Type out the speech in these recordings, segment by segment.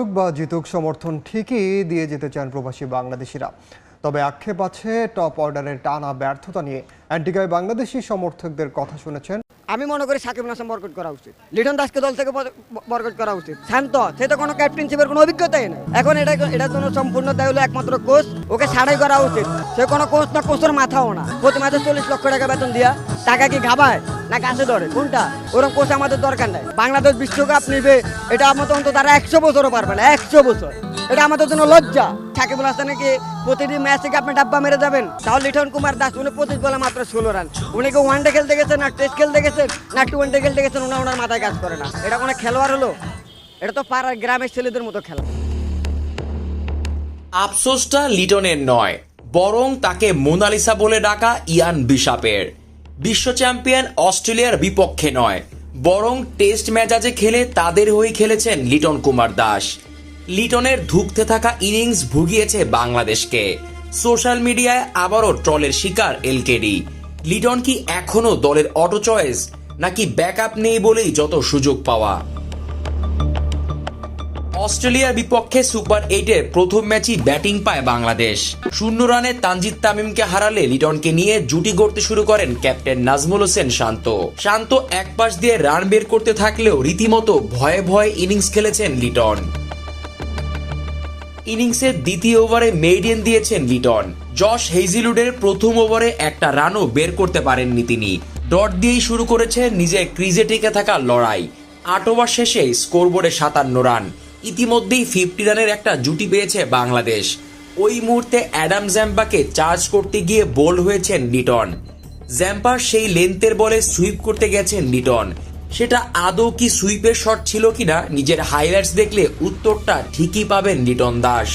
হারুক বা জিতুক সমর্থন ঠিকই দিয়ে যেতে চান প্রবাসী বাংলাদেশিরা। তবে আক্ষেপ আছে টপ অর্ডারের টানা ব্যর্থতা নিয়ে। অ্যান্টিগায় বাংলাদেশি সমর্থকদের কথা শুনেছেন। আমি মনে করি সাকিব আল হাসান বরকট করা উচিত, লিটন দাসকে দল থেকে বরকট করা উচিত। শান্ত, সে তো কোনো ক্যাপ্টেনশিপের কোনো অভিজ্ঞতাই নেই। এখন এটার জন্য সম্পূর্ণ দায় হলো একমাত্র কোচ। ওকে ছাড়াই করা উচিত। সে কোনো কোচ না, কোচের মাথাও না। প্রতি মাসে 40 লক্ষ টাকা বেতন দিয়া টাকা কি ঘাবায় না গাছে ধরে, কোনটা? ওরকম কোচ আমাদের দরকার নাই। বাংলাদেশ বিশ্বকাপ নিবে, এটা আমাদের অন্তত তারা 100 বছরও পারবে না, 100 বছর। এটা আমাদের জন্য লজ্জা। সাকিব আল হাসানকে প্রতিদিন ম্যাচ থেকে আপনি ডাব্বা মেরে যাবেন? তাহলে লিটন কুমার দাস উনি 25 বলে মাত্র 16 রান। উনি কি ওয়ানডে খেলতে গেছেন না টেস্ট খেলতে গেছেন না টোয়েন্টি খেলতে গেছেন? ওনার মাথায় কাজ করে না। এটা কোনো খেলোয়াড় হলো? এটা তো পাড়ার গ্রামের ছেলেদের মতো খেলা। আফসোসটা লিটনের নয়, বরং তাকে মোনালিসা বলে ডাকা ইয়ান বিশাপের। বিশ্ব চ্যাম্পিয়ন অস্ট্রেলিয়ার বিপক্ষে নয়, বরং টেস্ট ম্যাচে খেলে তাদের হয়ে খেলেছেন লিটন কুমার দাস। লিটনের ধুঁকতে থাকা ইনিংস ভুগিয়েছে বাংলাদেশকে। সোশ্যাল মিডিয়ায় আবারও ট্রলের শিকার এলকেডি। লিটন কি এখনো দলের অটো চয়েস, নাকি ব্যাকআপ নেই বলেই যত সুযোগ পাওয়া? অস্ট্রেলিয়ার বিপক্ষে সুপার 8-এর প্রথম ম্যাচই ব্যাটিং পায় বাংলাদেশ। 0 রানে তানজিদ তামিমকে হারালে লিটনকে নিয়ে জুটি গড়তে শুরু করেন ক্যাপ্টেন নাজমুল হোসেন শান্ত এক পাশ দিয়ে রান বের করতে থাকলেও রীতিমতো ভয়ে ভয়ে ইনিংস খেলেছেন লিটন। ইনিংসের দ্বিতীয় ওভারে মেইডেন দিয়েছেন লিটন। জশ হেজিলুডের প্রথম ওভারে একটা রানও বের করতে পারেননি তিনি। ডট দিয়েই শুরু করেছে নিজের ক্রিজে টিকে থাকার লড়াই। 8 ওভার শেষে স্কোরবোর্ডে 57 রান। ইতিমধ্যেই 50 রানের একটা জুটি পেয়েছে বাংলাদেশ। ওই মুহূর্তে অ্যাডাম জ্যাম্পাকে চার্জ করতে গিয়ে বোল্ড হয়েছেন লিটন। জ্যাম্পার সেই লেন্থের বলে সুইপ করতে গেছেন লিটন। সেটা আদৌ কি সুইপের শট ছিল কিনা নিজের হাইলাইটস দেখলে উত্তরটা ঠিকই পাবেন লিটন দাস।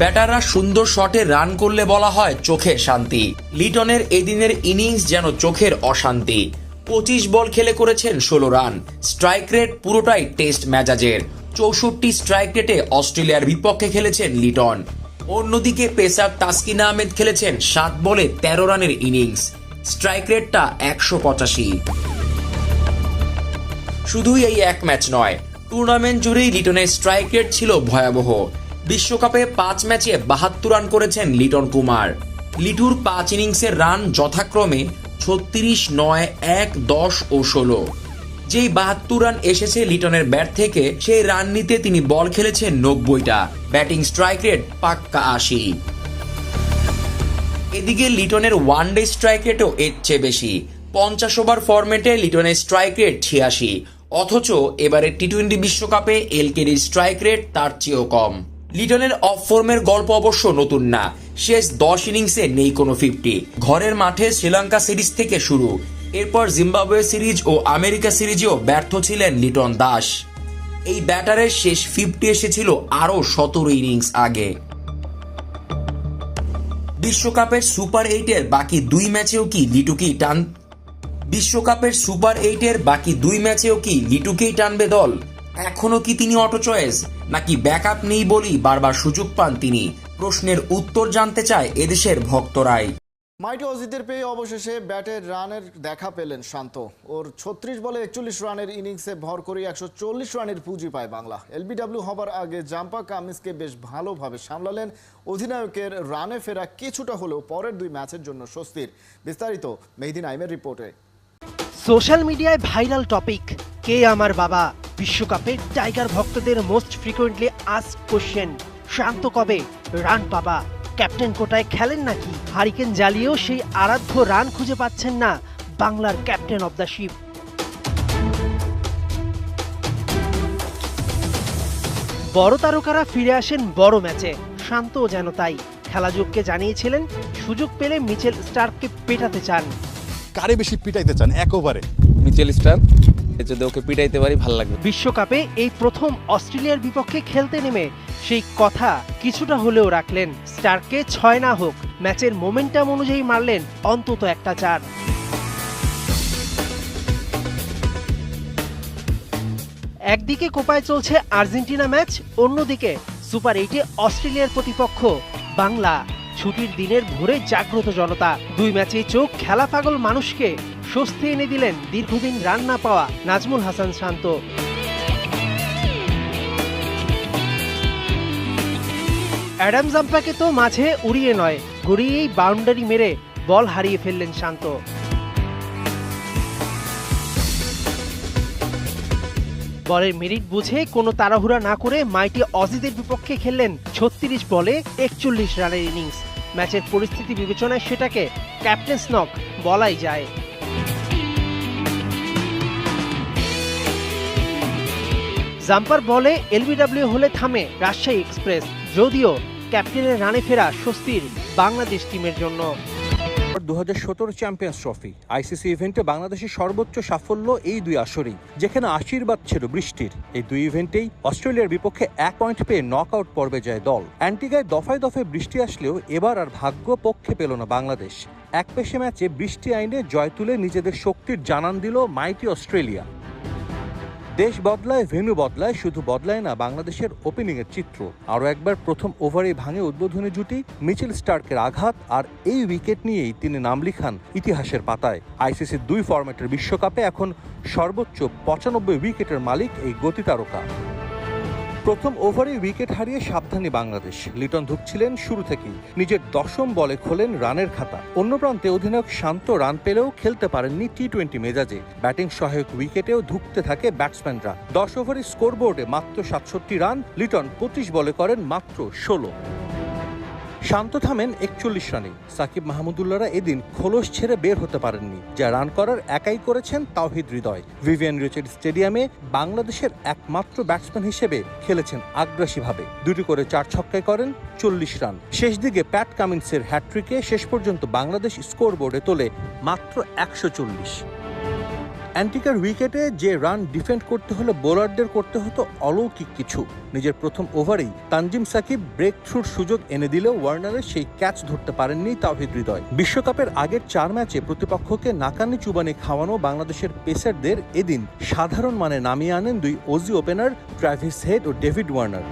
ব্যাটাররা সুন্দর শটে রান করলে বলা হয় চোখের শান্তি। লিটনের এদিনের ইনিংস যেন চোখের অশান্তি। 25 বল খেলে করেছেন 16 রান। স্ট্রাইক রেট পুরোটাই টেস্ট ম্যাজাজের। 64 স্ট্রাইক রেটে অস্ট্রেলিয়ার বিপক্ষে খেলেছেন লিটন। অন্যদিকে পেসার তাসকিন আহমেদ খেলেছেন 7 বলে 13 রানের ইনিংস। স্ট্রাইক রেটটা 185। শুধুই এই এক ম্যাচ নয়, টুর্নামেন্ট জুড়েই লিটনের স্ট্রাইক রেট ছিল ভয়াবহ। বিশ্বকাপে 5 ম্যাচে 72 রান করেছেন লিটন কুমার। লিটুর 5 ইনিংসের রান যথাক্রমে 36, 9, 1, 10 ও 16। যেই 72 রান এসেছে লিটনের ব্যাট থেকে, সেই রান নিতে তিনি বল খেলেছেন 90টা। ব্যাটিং স্ট্রাইক রেট পাক্কা 80। এদিকে লিটনের ওয়ানডে স্ট্রাইক রেটও এর চেয়ে বেশি। 50 ওভার ফরম্যাটে লিটনের স্ট্রাইক রেট 86। অথচ এবারে টি-20 বিশ্বকাপে এলকেডির স্ট্রাইক রেট তার চেয়েও কম। লিটনের অফ ফর্মের গল্প অবশ্য নতুন না। শেষ 10 ইনিংসে নেই কোনো 50। ঘরের মাঠে শ্রীলঙ্কা সিরিজ থেকে শুরু, এরপর জিম্বাবুয়ে সিরিজ ও আমেরিকা সিরিজেও ব্যর্থ ছিলেন লিটন দাস। এই ব্যাটারের শেষ 50 এসেছিল আরও 17 ইনিংস আগে। বিশ্বকাপের সুপার 8-এর বাকি 2 ম্যাচেও কি লিটুকেই টানবে দল? এখনো কি তিনি অটো চয়েস, নাকি ব্যাকআপ নেই বলেই বারবার সুযোগ পান তিনি? প্রশ্নের উত্তর জানতে চায় এদেশের ভক্তরাই। মাইটি অজিতের পেয়ে অবশেষে ব্যাটের রানের দেখা পেলেন শান্ত। ওর 36 বলে 41 রানের ইনিংসে ভর করে 140 রানের পুঁজি পায় বাংলা। এলবিডব্লিউ হবার আগে জাম্পা কামিন্সকে বেশ ভালোভাবে সামলালেন। অধিনায়কের রানে ফেরা কিছুটা হলেও পরের 2 ম্যাচের জন্য স্বস্তির। বিস্তারিত মেহেদী নাইমের রিপোর্টে। সোশ্যাল মিডিয়ায় ভাইরাল টপিক, কে আমার বাবা? বিশ্বকাপে টাইগার ভক্তদের মোস্ট ফ্রিকোয়েন্টলি আস্কড কোশ্চেন, শান্ত কবে রান পাবা? ক্যাপ্টেন কোটায় খেলেন নাকি? হারিকেন জ্বালিয়েও সেই আরাধ্য রান খুঁজে পাচ্ছেন না বাংলার ক্যাপ্টেন অব দ্য শিপ। বড় তারকারা ফিরে আসেন বড় ম্যাচে, শান্তও যেন তাই। খেলাযোগকে জানিয়েছিলেন সুযোগ পেলে মিচেল স্টার্ককে পেটাতে চান। কারে বেশি পিটাইতে চান এক ওভারে? মিচেল স্টার্ক, যদি ওকে পিটাইতে পারি ভালো লাগবে। বিশ্বকাপে এই প্রথম অস্ট্রেলিয়ার বিপক্ষে খেলতে নেমে সেই কথা কিছুটা হলেও রাখলেন। স্টার্ককে 6 না হোক, ম্যাচের মোমেন্টাম অনুযায়ী মারলেন অন্তত একটা 4। একদিকে কোপায় চলছে আর্জেন্টিনা ম্যাচ, অন্যদিকে সুপার 8-এ অস্ট্রেলিয়ার প্রতিপক্ষ বাংলা। ছুটির দিনের ভোরে জাগ্রত জনতা। 2 ম্যাচেই চোখ খেলা পাগল মানুষকে স্বস্তি এনে দিলেন দীর্ঘদিন রান না পাওয়া নাজমুল হাসান শান্ত। অ্যাডাম জাম্পাকে তো মাঝে উড়িয়ে নয়, গড়িয়েই বাউন্ডারি মেরে বল হারিয়ে ফেললেন শান্ত। বলের মেরিট বুঝে কোনো তাড়াহুড়া না করে মাইটি অজিদের বিপক্ষে খেললেন 36 বলে 41 রানের ইনিংস। ম্যাচের পরিস্থিতি বিবেচনায় সেটাকে ক্যাপ্টেন্স নক বলাই যায়। জাম্পার বলে এলবিডব্লিউ হলে থামে রাজশাহী এক্সপ্রেস, যদিও ক্যাপ্টেনের রানে ফেরা স্বস্তির বাংলাদেশ টিমের জন্য। 2017 চ্যাম্পিয়ন্স ট্রফি আইসিসি ইভেন্টে বাংলাদেশের সর্বোচ্চ সাফল্য এই দুই আসরেই, যেখানে আশীর্বাদ ছিল বৃষ্টির। এই দুই ইভেন্টেই অস্ট্রেলিয়ার বিপক্ষে 1 পয়েন্ট পেয়ে নকআউট পর্বে যায় দল। অ্যান্টিগায় দফায় দফায় বৃষ্টি আসলেও এবার আর ভাগ্য পক্ষে পেল না বাংলাদেশ। এক পেশে ম্যাচে বৃষ্টি আইনে জয় তুলে নিজেদের শক্তির জানান দিল মাইটি অস্ট্রেলিয়া। দেশ বদলায়, ভেন্যু বদলায়, শুধু বদলায় না বাংলাদেশের ওপেনিংয়ের চিত্র। আরও একবার প্রথম ওভারে ভাঙে উদ্বোধনী জুটি মিচেল স্টার্কের আঘাত, আর এই উইকেট নিয়েই তিনি নাম লিখান ইতিহাসের পাতায়। আইসিসির 2 ফরম্যাটের বিশ্বকাপে এখন সর্বোচ্চ 95 উইকেটের মালিক এই গতি তারকা। প্রথম ওভারে উইকেট হারিয়ে সাবধানী বাংলাদেশ। লিটন ধুঁকছিলেন শুরু থেকেই, নিজের 10ম বলে খোলেন রানের খাতা। অন্য প্রান্তে অধিনায়ক শান্ত রান পেলেও খেলতে পারেননি টি-20 মেজাজে। ব্যাটিং সহায়ক উইকেটেও ধুঁকতে থাকে ব্যাটসম্যানরা। 10 ওভারে স্কোরবোর্ডে মাত্র 67 রান, লিটন 25 বলে করেন মাত্র 16। শান্ত থামেন 41 রানে। সাকিব মাহমুদুল্লাহরা এদিন খোলস ছেড়ে বের হতে পারেননি, যা রান করার একাই করেছেন তাওহিদ হৃদয়। ভিভিয়ান রিচার্ড স্টেডিয়ামে বাংলাদেশের একমাত্র ব্যাটসম্যান হিসেবে খেলেছেন আগ্রাসীভাবে। 2টি করে 4 ছক্কায় করেন 40 রান। শেষ দিকে প্যাট কামিন্সের হ্যাট্রিকে শেষ পর্যন্ত বাংলাদেশ স্কোরবোর্ডে তোলে মাত্র 140। অ্যান্টিকার উইকেটে যে রান ডিফেন্ড করতে হলে বোলারদের করতে হতো অলৌকিক কিছু। নিজের প্রথম ওভারেই তানজিম সাকিব ব্রেক থ্রুর সুযোগ এনে দিলেও ওয়ার্নারের সেই ক্যাচ ধরতে পারেননি তাওহিদ হৃদয়। বিশ্বকাপের আগের 4 ম্যাচে প্রতিপক্ষকে নাকানি চুবানি খাওয়ানো বাংলাদেশের পেসারদের এদিন সাধারণ মানে নামিয়ে আনেন 2 অজি ওপেনার ট্র্যাভিস হেড ও ডেভিড ওয়ার্নার।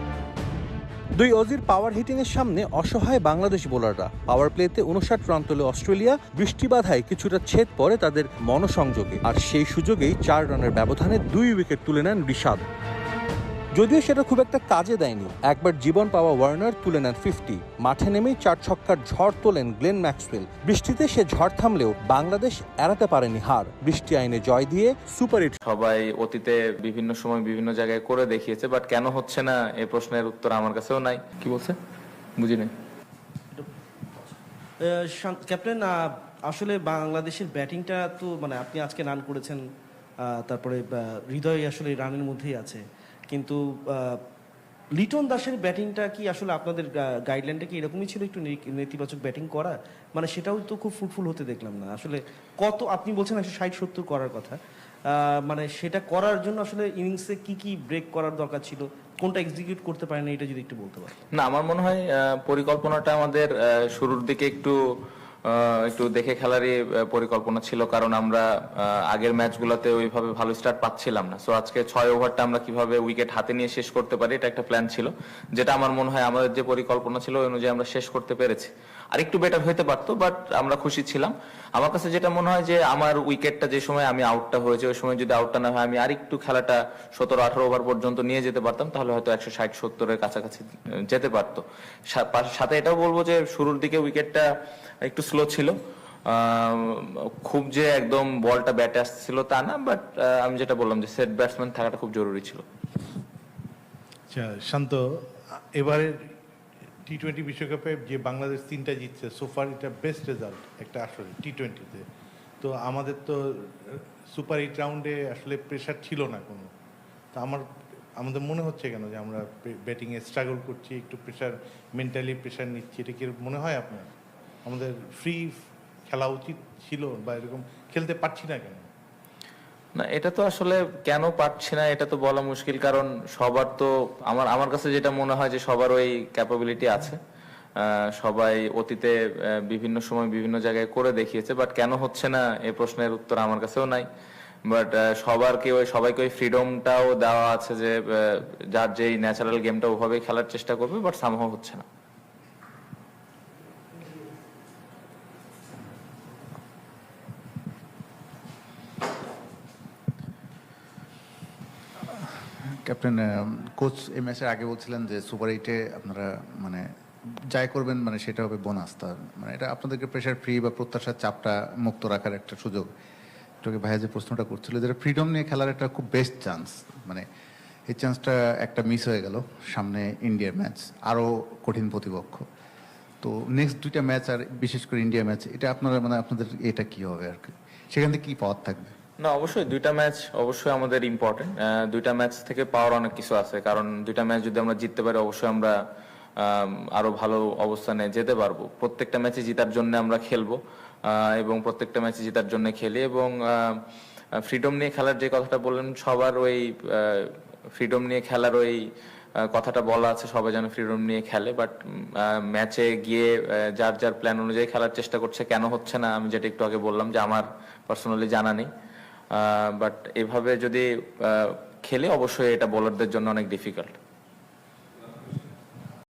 2 অজির পাওয়ার হিটিংয়ের সামনে অসহায় বাংলাদেশ বোলাররা। পাওয়ার প্লেতে 59 রান তোলে অস্ট্রেলিয়া। বৃষ্টি বাধায় কিছুটা ছেদ পড়ে তাদের মনসংযোগে, আর সেই সুযোগেই 4 রানের ব্যবধানে 2 উইকেট তুলে নেন রিশাদ। যদিও সেটা খুব একটা কাজে দেয়নি। একবার জীবন পাওয়া ওয়ার্নার তুলে নেন 50। মাঠে নেমেই 4 ছক্কার ঝড় তোলেন গ্লেন ম্যাক্সওয়েল। বৃষ্টিতে সে ঝড় থামলেও বাংলাদেশ এড়াতে পারেনি হার। বৃষ্টি আইনে জয় দিয়ে সুপার হিট। সবাই অতীতে বিভিন্ন সময় বিভিন্ন জায়গায় করে দেখিয়েছে, বাট কেন হচ্ছে না এই প্রশ্নের উত্তর আমার কাছেও নাই। কি বলছে বুঝি নাই। ক্যাপ্টেন, আসলে বাংলাদেশের ব্যাটিংটা তো মানে আপনি আজকে রান করেছেন, তারপরে হৃদয় আসলে রানের মধ্যেই আছে, কিন্তু লিটন দাসের ব্যাটিংটা কি আসলে আপনাদের গাইডলাইনটা কি এরকমই ছিল, একটু নেতিবাচক ব্যাটিং করা? মানে সেটাও তো খুব ফ্রুটফুল হতে দেখলাম না আসলে। কত আপনি বলছেন 160-70 করার কথা, মানে সেটা করার জন্য আসলে ইনিংসে কি কি ব্রেক করার দরকার ছিল, কোনটা এক্সিকিউট করতে পারেন এটা যদি একটু বলতে পারেন। না, আমার মনে হয় পরিকল্পনাটা আমাদের শুরুর দিকে একটু দেখে খেলারই পরিকল্পনা ছিল, কারণ আমরা আগের ম্যাচগুলোতে ওইভাবে ভালো স্টার্ট পাচ্ছিলাম না। সো আজকে 6 ওভারটা আমরা কিভাবে উইকেট হাতে নিয়ে শেষ করতে পারি, এটা একটা প্ল্যান ছিল, যেটা আমার মনে হয় আমাদের যে পরিকল্পনা ছিল ওই অনুযায়ী আমরা শেষ করতে পেরেছি। আর একটু বেটার হতে পারতো, বাট আমরা খুশি ছিলাম। আমার কাছে যেটা মনে হয় যে আমার উইকেটটা যে সময় আমি আউটটা হয়েছে ওই সময় যদি আউটটা না হয় আমি আর একটু খেলাটা 17-18 ওভার পর্যন্ত নিয়ে যেতে পারতাম, তাহলে হয়তো 160-70-এর কাছাকাছি যেতে পারতো। সাথে এটাও বলবো যে শুরুর দিকে উইকেটটা একটু স্লো ছিল, খুব যে একদম বলটা ব্যাটে আসছিল তা না, বাট আমি যেটা বললাম যে সেট ব্যাটসম্যান থাকাটা খুব জরুরি ছিল। আচ্ছা শান্ত, এবারের টি-20 বিশ্বকাপে যে বাংলাদেশ 3টা জিতছে, সোফার এটা বেস্ট রেজাল্ট একটা আসলে টি-20-তে। তো আমাদের তো সুপার 8 রাউন্ডে আসলে প্রেশার ছিল না কোনো। তো আমাদের মনে হচ্ছে কেন যে আমরা ব্যাটিংয়ে স্ট্রাগল করছি, একটু প্রেশার, মেন্টালি প্রেশার নিচ্ছি, এটা কি মনে হয় আপনার? আমাদের ফ্রি খেলা উচিত ছিল, বা এরকম খেলতে পারছি না কেন? না, এটা তো আসলে কেন পারছি না এটা তো বলা মুশকিল, কারণ সবার তো আমার কাছে যেটা মনে হয় যে সবার ওই ক্যাপাবিলিটি আছে। সবাই অতীতে বিভিন্ন সময় বিভিন্ন জায়গায় করে দেখিয়েছে, বাট কেন হচ্ছে না এই প্রশ্নের উত্তর আমার কাছেও নাই। বাট সবাইকে ওই ফ্রিডমটাও দেওয়া আছে যে যার যেই ন্যাচারাল গেমটা ওভাবেই খেলার চেষ্টা করবে, বাট সামহাও হচ্ছে না। ক্যাপ্টেন, কোচ এই ম্যাচের আগে বলছিলেন যে সুপার 8-এ আপনারা মানে যাই করবেন মানে সেটা হবে বোনাস। মানে এটা আপনাদেরকে প্রেশার ফ্রি বা প্রত্যাশার চাপটা মুক্ত রাখার একটা সুযোগ। এটাকে ভাইয়া যে প্রশ্নটা করছিল, যেটা ফ্রিডম নিয়ে খেলার একটা খুব বেস্ট চান্স, মানে এই চান্সটা একটা মিস হয়ে গেল। সামনে ইন্ডিয়ার ম্যাচ, আরও কঠিন প্রতিপক্ষ। তো নেক্সট 2টা ম্যাচ, আর বিশেষ করে ইন্ডিয়া ম্যাচ, এটা আপনারা মানে আপনাদের এটা কি হবে আর কি, সেখান থেকে কি পাওয়ার থাকবে? না, অবশ্যই 2টা ম্যাচ অবশ্যই আমাদের ইম্পর্টেন্ট। 2টা ম্যাচ থেকে পাওয়ার অনেক কিছু আছে, কারণ 2টা ম্যাচ যদি আমরা জিততে পারি অবশ্যই আমরা আরো ভালো অবস্থানে যেতে পারবো। প্রত্যেকটা ম্যাচে জেতার জন্য আমরা খেলবো এবং প্রত্যেকটা ম্যাচে জেতার জন্য খেলি। এবং ফ্রিডম নিয়ে খেলার যে কথাটা বললেন, সবার ওই ফ্রিডম নিয়ে খেলার ওই কথাটা বলা আছে, সবাই যেন ফ্রিডম নিয়ে খেলে, বাট ম্যাচে গিয়ে যার যার প্ল্যান অনুযায়ী খেলার চেষ্টা করছে। কেন হচ্ছে না, আমি যেটা একটু আগে বললাম যে আমার পার্সোনালি জানা নেই। বাট এভাবে যদি খেলে অবশ্যই এটা বোলারদের জন্য অনেক ডিফিকাল্ট।